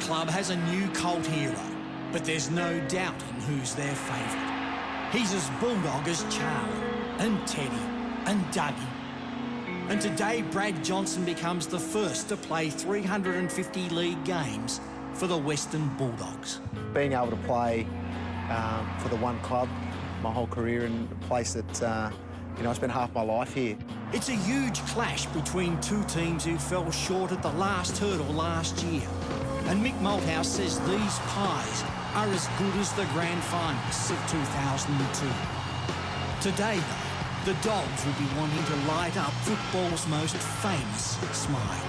club has a new cult hero, but there's no doubting who's their favourite. He's as bulldog as Charlie and Teddy and Dougie. And today, Brad Johnson becomes the first to play 350 league games for the Western Bulldogs. Being able to play for the one club my whole career in a place that, you know, I spent half my life here. It's a huge clash between two teams who fell short at the last hurdle last year. And Mick Malthouse says these Pies are as good as the grand finalists of 2002. Today, though, the Dogs will be wanting to light up football's most famous smile.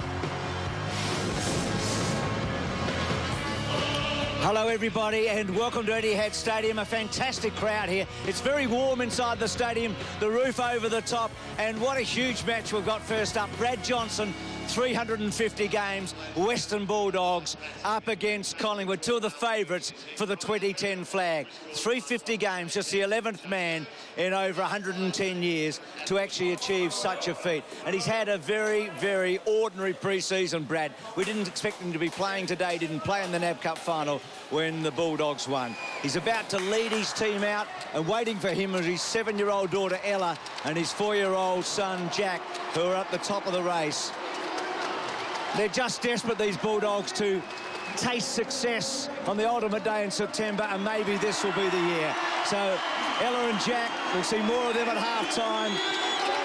Hello everybody and welcome to Etihad Stadium, a fantastic crowd here. It's very warm inside the stadium, the roof over the top, and what a huge match we've got first up. Brad Johnson, 350 games, Western Bulldogs up against Collingwood, two of the favourites for the 2010 flag. 350 games, just the 11th man in over 110 years to actually achieve such a feat. And he's had a very, very ordinary pre-season, Brad. We didn't expect him to be playing today, didn't play in the NAB Cup final when the Bulldogs won. He's about to lead his team out, and waiting for him is his 7-year-old daughter Ella and his 4-year-old son Jack, who are at the top of the race. They're just desperate, these Bulldogs, to taste success on the ultimate day in September, and maybe this will be the year. So Ella and Jack, we'll see more of them at half-time.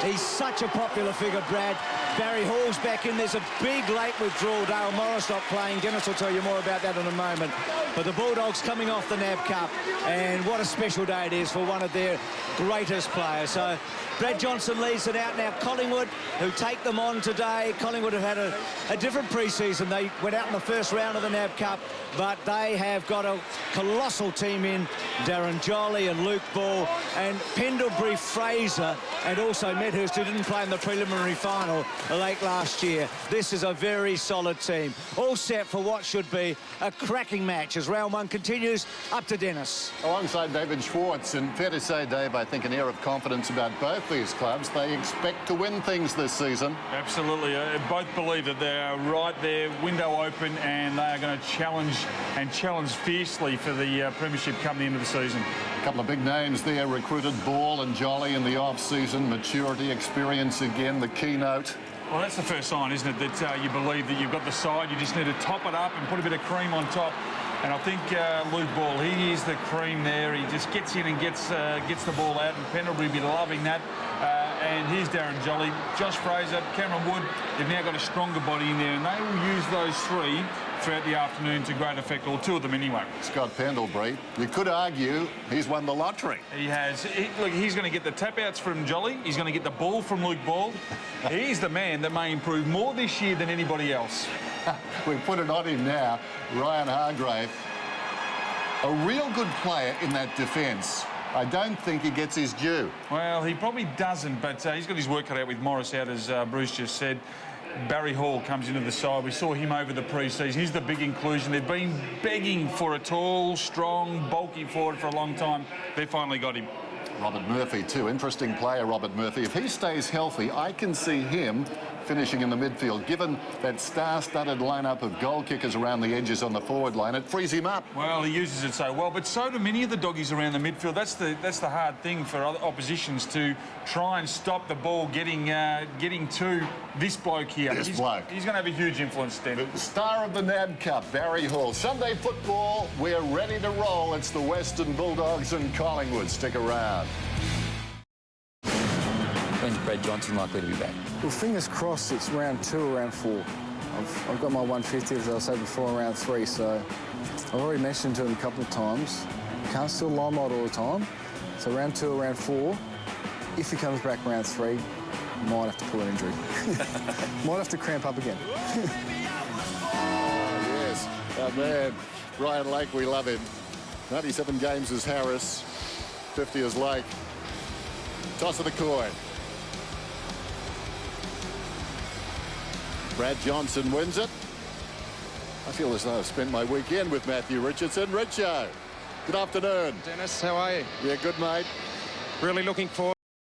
He's such a popular figure, Brad. Barry Hall's back in. There's a big late withdrawal. Dale Morris not playing. Dennis will tell you more about that in a moment. But the Bulldogs coming off the NAB Cup, and what a special day it is for one of their greatest players. So Brad Johnson leads it out now. Collingwood, who take them on today. Collingwood have had a different pre-season. They went out in the first round of the NAB Cup, but they have got a colossal team in Darren Jolly and Luke Ball and Pendlebury Fraser, and also Medhurst, who didn't play in the preliminary final late last year. This is a very solid team, all set for what should be a cracking match as round one continues. Up to Dennis. Alongside David Schwartz, and fair to say, Dave, I think an air of confidence about both these clubs. They expect to win things this season. Absolutely. Both believe that they are right there, window open, and they are going to challenge fiercely for the premiership come the end of the season. A couple of big names there recruited, Ball and Jolly in the off-season. Maturity, experience again, the keynote. Well, that's the first sign, isn't it, that you believe that you've got the side. You just need to top it up and put a bit of cream on top. And I think Luke Ball, he is the cream there. He just gets in and gets the ball out, and Pendlebury will be loving that. And here's Darren Jolly, Josh Fraser, Cameron Wood. They've now got a stronger body in there, and they will use those three throughout the afternoon to great effect, or two of them anyway. Scott Pendlebury, you could argue he's won the lottery. He has. Look, he's going to get the tap-outs from Jolly. He's going to get the ball from Luke Ball. He's the man that may improve more this year than anybody else. We put it on him now. Ryan Hargrave, a real good player in that defence. I don't think he gets his due. Well, he probably doesn't, but he's got his work cut out with Morris out, as Bruce just said. Barry Hall comes into the side. We saw him over the pre-season. He's the big inclusion. They've been begging for a tall, strong, bulky forward for a long time. They finally got him. Robert Murphy, too. Interesting player, Robert Murphy. If he stays healthy, I can see him finishing in the midfield. Given that star-studded lineup of goal kickers around the edges on the forward line, it frees him up. Well, he uses it so well, but so do many of the doggies around the midfield. That's the hard thing for other oppositions, to try and stop the ball getting to this bloke here. This bloke. He's going to have a huge influence then. The star of the NAB Cup, Barry Hall. Sunday football, we're ready to roll. It's the Western Bulldogs and Collingwood. Stick around. When's Brad Johnson likely to be back? Well, fingers crossed it's round 2 or round 4. I've got my 150, as I said before, in round 3, so I've already mentioned to him a couple of times. Can't still limelight all the time. So round 2 or round 4, if he comes back round 3, might have to pull an injury. Might have to cramp up again. Yes, our man, Ryan Lake, we love him. 97 games as Harris, 50 as Lake. Toss of the coin. Brad Johnson wins it. I feel as though I've spent my weekend with Matthew Richardson. Richo, good afternoon. Dennis, how are you? Yeah, good, mate. Really looking forward